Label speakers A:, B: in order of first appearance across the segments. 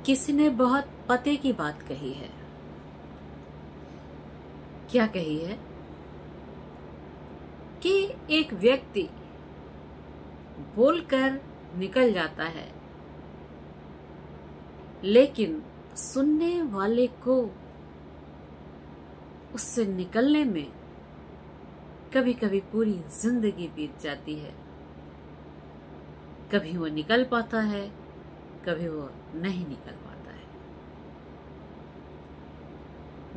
A: किसी ने बहुत पते की बात कही है। क्या कही है कि एक व्यक्ति बोलकर निकल जाता है, लेकिन सुनने वाले को उससे निकलने में कभी कभी पूरी जिंदगी बीत जाती है। कभी वो निकल पाता है, कभी वो नहीं निकल पाता है।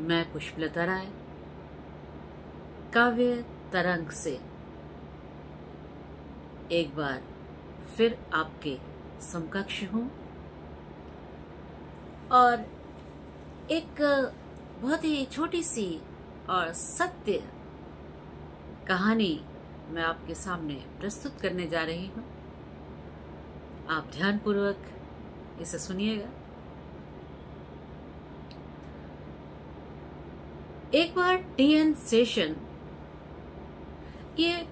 A: मैं पुष्पलता राय काव्य तरंग से एक बार फिर आपके समकक्ष हूं और एक बहुत ही छोटी सी और सत्य कहानी मैं आपके सामने प्रस्तुत करने जा रही हूं। आप ध्यानपूर्वक इसे सुनिएगा। एक बार टीएन शेषन ये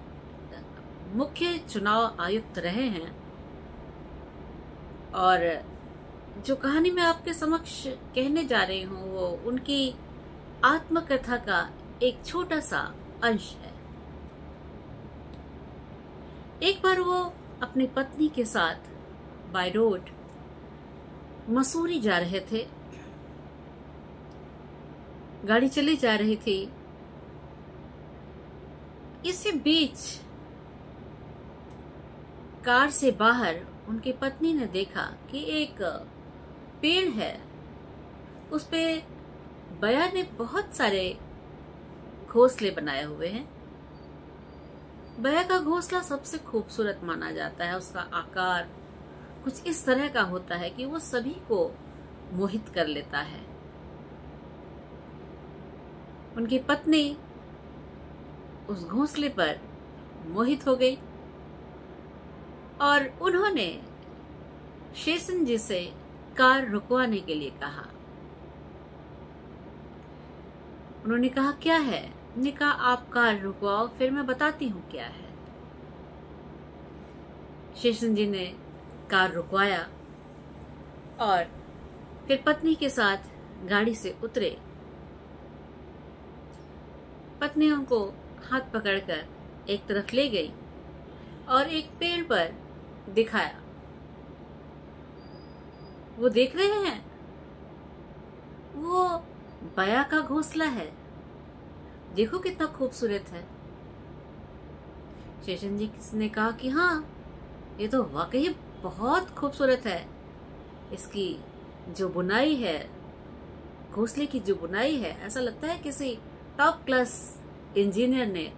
A: मुख्य चुनाव आयुक्त रहे हैं और जो कहानी मैं आपके समक्ष कहने जा रही हूं वो उनकी आत्मकथा का एक छोटा सा अंश है। एक बार वो अपनी पत्नी के साथ बाय रोड मसूरी जा रहे थे। गाड़ी चली जा रही थी। इसी बीच कार से बाहर उनकी पत्नी ने देखा कि एक पेड़ है, उस पे बया ने बहुत सारे घोंसले बनाए हुए हैं। बया का घोंसला सबसे खूबसूरत माना जाता है। उसका आकार कुछ इस तरह का होता है कि वो सभी को मोहित कर लेता है। उनकी पत्नी उस घोंसले पर मोहित हो गई और उन्होंने शेषन जी से कार रुकवाने के लिए कहा। उन्होंने कहा क्या है? ने कहा आप कार रुकवाओ, फिर मैं बताती हूँ क्या है। शेषन जी ने कार रुकवाया और फिर पत्नी के साथ गाड़ी से उतरे। पत्नी उनको हाथ पकड़कर एक तरफ ले गई और एक पेड़ पर दिखाया। वो देख रहे हैं, वो बया का घोंसला है। देखो कितना खूबसूरत है। शेषन जी ने कहा कि हाँ, ये तो वाकई बहुत खूबसूरत है। इसकी जो बुनाई है, घोंसले की जो बुनाई है, ऐसा लगता है किसी टॉप क्लास इंजीनियर ने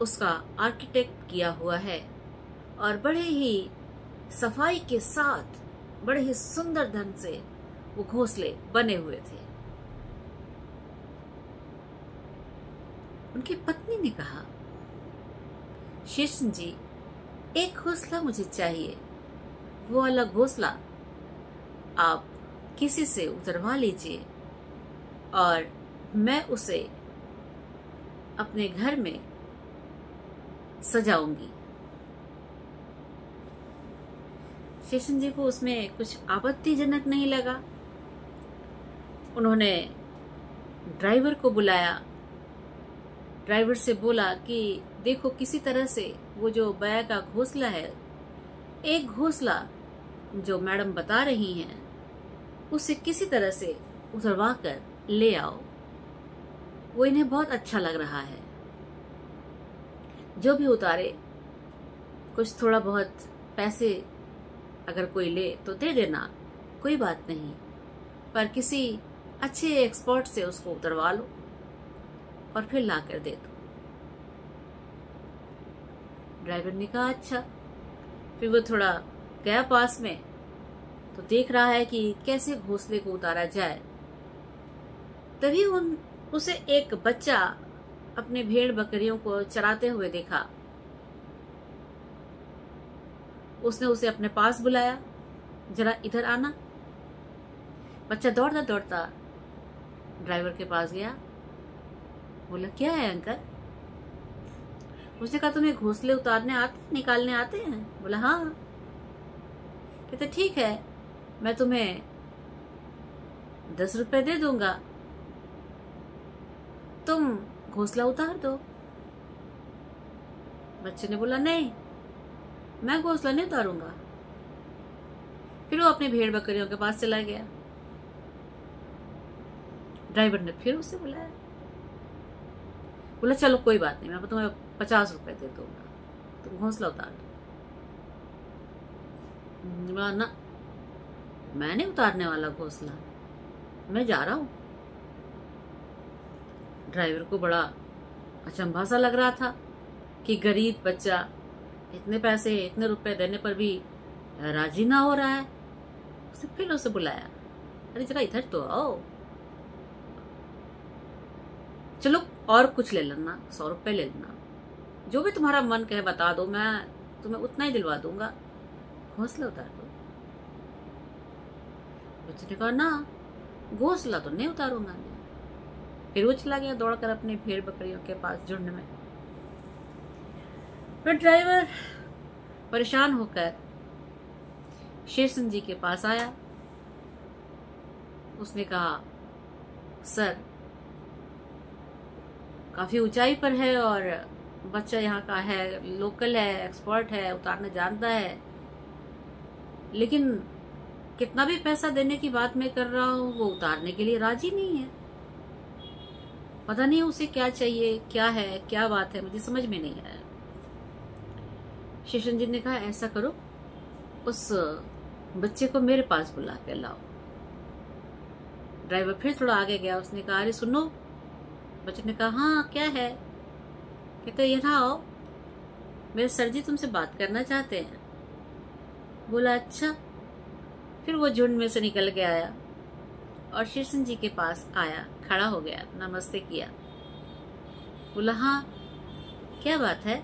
A: उसका आर्किटेक्ट किया हुआ है और बड़े ही सफाई के साथ बड़े ही सुंदर ढंग से वो घोंसले बने हुए थे। उनकी पत्नी ने कहा, शेषन जी, एक घोंसला मुझे चाहिए। वो वाला घोंसला आप किसी से उतरवा लीजिए और मैं उसे अपने घर में सजाऊंगी। शेषन जी को उसमें कुछ आपत्तिजनक नहीं लगा। उन्होंने ड्राइवर को बुलाया। ड्राइवर से बोला कि देखो किसी तरह से वो जो बया का घोंसला है, एक घोंसला जो मैडम बता रही हैं, उसे किसी तरह से उतरवा कर ले आओ। वो इन्हें बहुत अच्छा लग रहा है। जो भी उतारे, कुछ थोड़ा बहुत पैसे अगर कोई ले तो दे देना, कोई बात नहीं, पर किसी अच्छे एक्सपर्ट से उसको उतरवा लो और फिर ला कर दे दो। ड्राइवर ने कहा अच्छा। फिर वो थोड़ा गया पास में तो देख रहा है कि कैसे घोंसले को उतारा जाए। तभी उसे एक बच्चा अपने भेड़ बकरियों को चराते हुए देखा। उसने उसे अपने पास बुलाया, जरा इधर आना। बच्चा दौड़ता दौड़ता ड्राइवर के पास गया। बोला क्या है अंकल? उसने कहा तुम्हें घोंसले उतारने आते, निकालने आते हैं? बोला हाँ। कहते ठीक है, मैं तुम्हें 10 रुपए दे दूंगा, तुम घोंसला उतार दो। बच्चे ने बोला नहीं, मैं घोंसला नहीं उतारूंगा। फिर वो अपनी भेड़ बकरियों के पास चला गया। ड्राइवर ने फिर उसे बुलाया, बोला चलो कोई बात नहीं, मैं तुम्हें 50 रुपए दे दूंगा, तुम घोंसला उतार दो। बोला ना, मैं नहीं उतारने वाला घोंसला, मैं जा रहा हूं। ड्राइवर को बड़ा अचंभा सा लग रहा था कि गरीब बच्चा इतने पैसे, इतने रुपए देने पर भी राजी ना हो रहा है। उसने फिर उसे बुलाया, अरे जरा इधर तो आओ, चलो और कुछ ले लेना, 100 रुपए ले लेना, जो भी तुम्हारा मन कहे बता दो, मैं तुम्हें उतना ही दिलवा दूंगा, घोंसला उतार दो। बच्चे ने कहा ना, घोंसला तो नहीं उतारूंगा मैं। फिर वो चला गया दौड़कर अपनी भेड़ बकरियों के पास झुंड में। फिर ड्राइवर परेशान होकर शेरसिंह जी के पास आया। उसने कहा सर, काफी ऊंचाई पर है और बच्चा यहाँ का है, लोकल है, एक्सपर्ट है, उतारने जानता है, लेकिन कितना भी पैसा देने की बात मैं कर रहा हूँ वो उतारने के लिए राजी नहीं है। पता नहीं उसे क्या चाहिए, क्या है, क्या बात है, मुझे समझ में नहीं आया। शेषन जी ने कहा ऐसा करो, उस बच्चे को मेरे पास बुला के लाओ। ड्राइवर फिर थोड़ा आगे गया। उसने कहा अरे सुनो। बच्चे ने कहा हाँ क्या है। कहते यहाँ आओ, मेरे सर जी तुमसे बात करना चाहते हैं। बोला अच्छा। फिर वो झुंड में से निकल के आया और शेषन जी के पास आया, खड़ा हो गया, नमस्ते किया। बोला हाँ क्या बात है।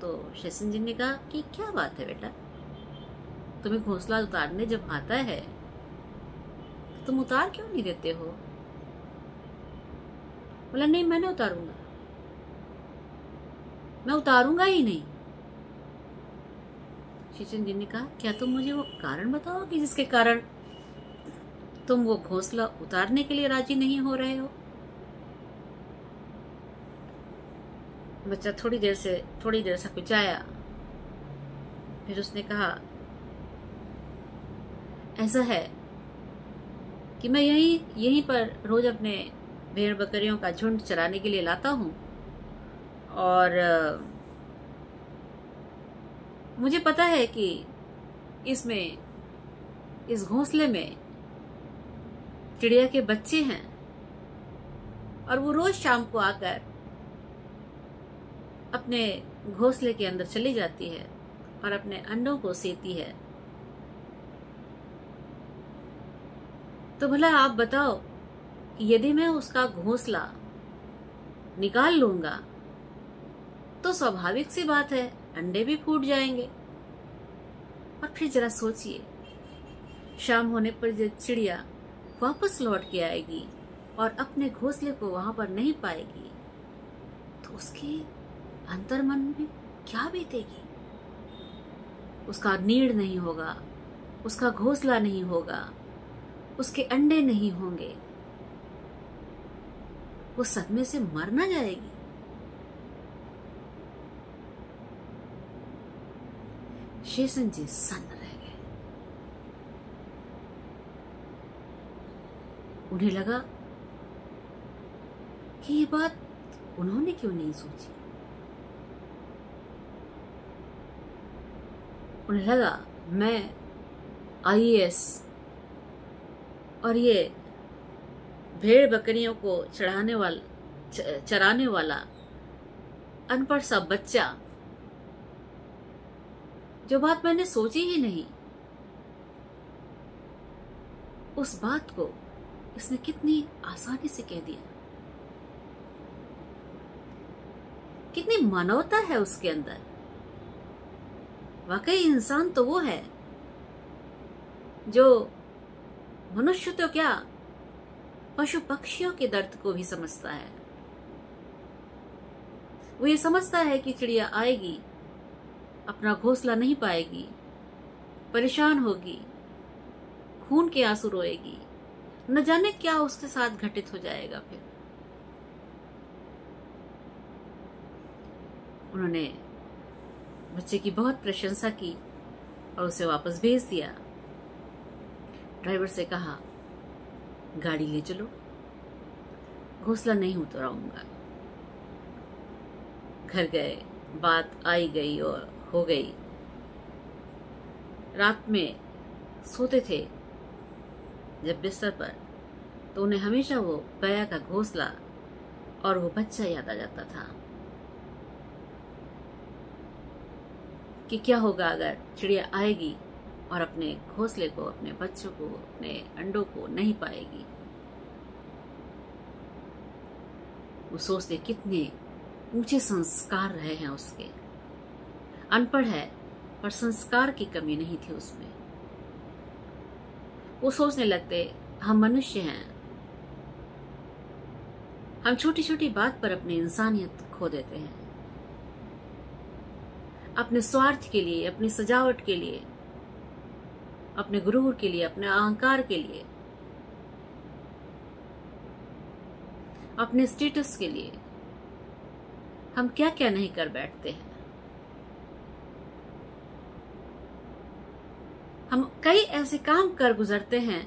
A: तो शेषन जी ने कहा कि क्या बात है बेटा, तुम्हें घोंसला उतारने जब आता है तो तुम उतार क्यों नहीं देते हो। बोला नहीं मैं नहीं उतारूंगा, मैं उतारूंगा ही नहीं। शेषन जी ने कहा क्या तुम मुझे वो कारण बताओ कि जिसके कारण तुम वो घोंसला उतारने के लिए राजी नहीं हो रहे हो। बच्चा थोड़ी देर से कुचाया। फिर उसने कहा ऐसा है कि मैं यहीं पर रोज अपने भेड़ बकरियों का झुंड चराने के लिए लाता हूं और मुझे पता है कि इस घोंसले में चिड़िया के बच्चे हैं और वो रोज शाम को आकर अपने घोंसले के अंदर चली जाती है और अपने अंडों को सेती है। तो भला आप बताओ कि यदि मैं उसका घोंसला निकाल लूंगा तो स्वाभाविक सी बात है अंडे भी फूट जाएंगे। और फिर जरा सोचिए, शाम होने पर जब चिड़िया वापस लौट के आएगी और अपने घोंसले को वहां पर नहीं पाएगी तो उसके अंतर्मन में क्या बीतेगी। उसका नीड़ नहीं होगा, उसका घोंसला नहीं होगा, उसके अंडे नहीं होंगे, वो सदमे से मर ना जाएगी। शेषन जी सन्न रह गए। उन्हें लगा कि ये बात उन्होंने क्यों नहीं सोची। उन्हें लगा मैं आईएएस और ये भेड़ बकरियों को चराने वाला अनपढ़ सा बच्चा, जो बात मैंने सोची ही नहीं, उस बात को इसने कितनी आसानी से कह दिया। कितनी मानवता है उसके अंदर। वाकई इंसान तो वो है जो मनुष्य तो क्या पशु पक्षियों के दर्द को भी समझता है। वो ये समझता है कि चिड़िया आएगी, अपना घोंसला नहीं पाएगी, परेशान होगी, खून के आंसू रोएगी, न जाने क्या उसके साथ घटित हो जाएगा। फिर उन्होंने बच्चे की बहुत प्रशंसा की और उसे वापस भेज दिया। ड्राइवर से कहा, गाड़ी ले चलो, घोंसला नहीं उतराऊंगा। घर गए, बात आई गई और हो गई। रात में सोते थे जब बिस्तर पर, तो उन्हें हमेशा वो बया का घोंसला और वो बच्चा याद आ जाता था कि क्या होगा अगर चिड़िया आएगी और अपने घोंसले को, अपने बच्चों को, अपने अंडों को नहीं पाएगी। वो सोचते कितने ऊंचे संस्कार रहे हैं उसके। अनपढ़ है पर संस्कार की कमी नहीं थी उसमें। वो सोचने लगते, हम मनुष्य हैं, हम छोटी छोटी बात पर अपनी इंसानियत खो देते हैं, अपने स्वार्थ के लिए, अपनी सजावट के लिए, अपने गुरूर के लिए, अपने अहंकार के लिए, अपने स्टेटस के लिए हम क्या क्या नहीं कर बैठते हैं। हम कई ऐसे काम कर गुजरते हैं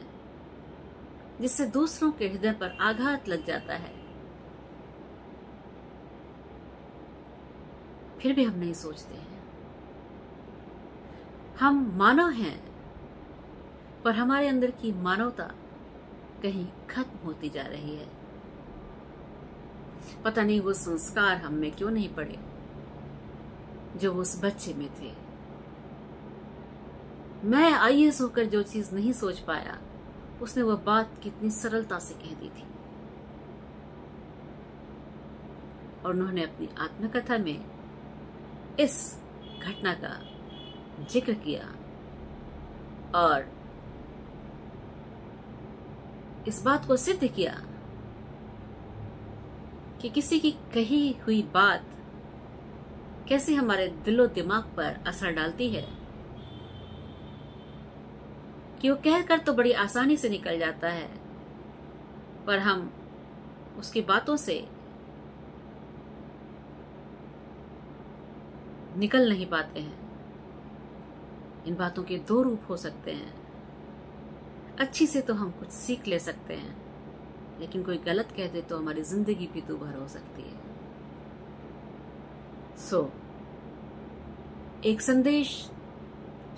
A: जिससे दूसरों के हृदय पर आघात लग जाता है, फिर भी हम नहीं सोचते हैं। हम मानव हैं, पर हमारे अंदर की मानवता कहीं खत्म होती जा रही है। पता नहीं वो संस्कार हम में क्यों नहीं पड़े जो उस बच्चे में थे। मैं आईएएस होकर जो चीज नहीं सोच पाया, उसने वह बात कितनी सरलता से कह दी थी। और उन्होंने अपनी आत्मकथा में इस घटना का जिक्र किया और इस बात को सिद्ध किया कि किसी की कही हुई बात कैसे हमारे दिलो दिमाग पर असर डालती है, कि वो कहकर तो बड़ी आसानी से निकल जाता है, पर हम उसकी बातों से निकल नहीं पाते हैं। इन बातों के दो रूप हो सकते हैं। अच्छी से तो हम कुछ सीख ले सकते हैं, लेकिन कोई गलत कह दे तो हमारी जिंदगी भी दूभर हो सकती है। एक संदेश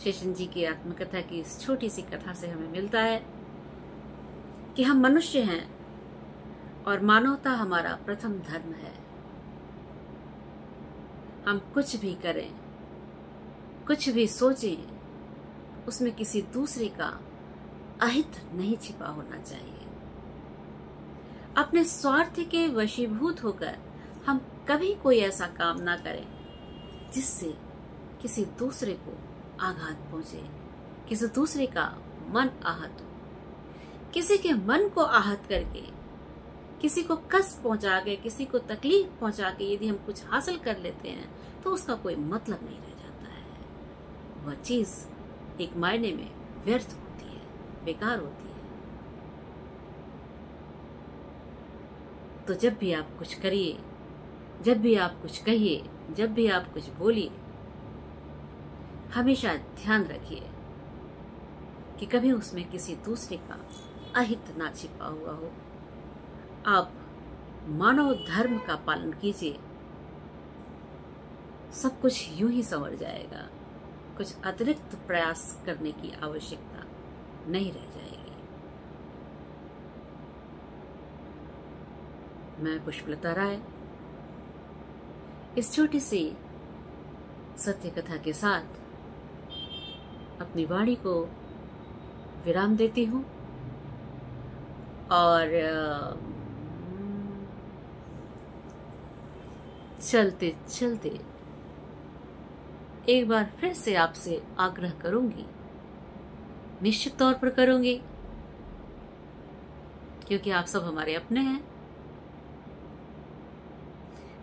A: शेषन जी की आत्मकथा की इस छोटी सी कथा से हमें मिलता है कि हम मनुष्य हैं और मानवता हमारा प्रथम धर्म है। हम कुछ भी करें, कुछ भी सोचें, उसमें किसी दूसरे का अहित नहीं छिपा होना चाहिए। अपने स्वार्थ के वशीभूत होकर हम कभी कोई ऐसा काम ना करें जिससे किसी दूसरे को आघात पहुंचे, किसी दूसरे का मन आहत हो। किसी के मन को आहत करके, किसी को कष्ट पहुंचा के, किसी को तकलीफ पहुंचा के यदि हम कुछ हासिल कर लेते हैं तो उसका कोई मतलब नहीं रह जाता है। वह चीज एक मायने में व्यर्थ होती है, बेकार होती है। तो जब भी आप कुछ करिए, जब भी आप कुछ कहिए, जब भी आप कुछ बोलिए, हमेशा ध्यान रखिए कि कभी उसमें किसी दूसरे का अहित ना छिपा हुआ हो। आप मानव धर्म का पालन कीजिए, सब कुछ यूं ही संवर जाएगा। कुछ अतिरिक्त प्रयास करने की आवश्यकता नहीं रह जाएगी। मैं पुष्पलता राय इस छोटी सी सत्य कथा के साथ अपनी वाणी को विराम देती हूँ और चलते चलते एक बार फिर से आपसे आग्रह करूंगी, निश्चित तौर पर करूंगी, क्योंकि आप सब हमारे अपने हैं,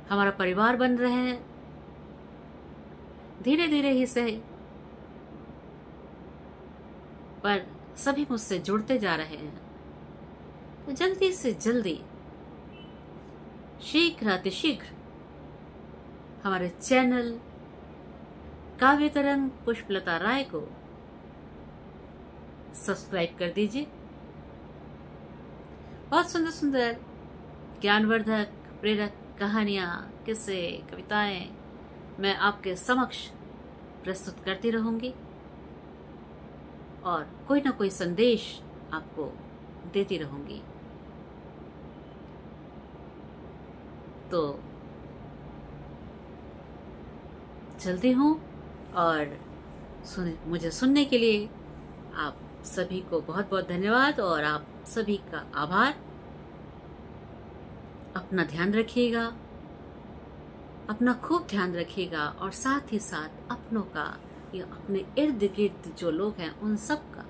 A: हमारा परिवार बन रहे हैं। धीरे धीरे ही सही, पर सभी मुझसे जुड़ते जा रहे हैं, तो जल्दी से जल्दी, शीघ्रातिशीघ्र हमारे चैनल काव्य तरंग पुष्पलता राय को सब्सक्राइब कर दीजिए। बहुत सुंदर सुंदर ज्ञानवर्धक प्रेरक कहानियां, किस्से, कविताएं मैं आपके समक्ष प्रस्तुत करती रहूंगी और कोई ना कोई संदेश आपको देती रहूंगी। तो चलती हूँ और मुझे सुनने के लिए आप सभी को बहुत बहुत धन्यवाद और आप सभी का आभार। अपना ध्यान रखिएगा, अपना खूब ध्यान रखिएगा और साथ ही साथ अपनों का या अपने इर्द गिर्द जो लोग हैं उन सब का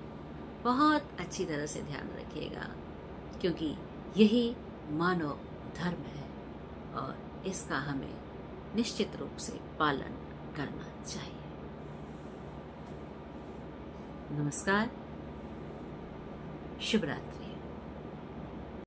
A: बहुत अच्छी तरह से ध्यान रखिएगा, क्योंकि यही मानव धर्म है और इसका हमें निश्चित रूप से पालन करना चाहिए। नमस्कार, शुभ रात्रि।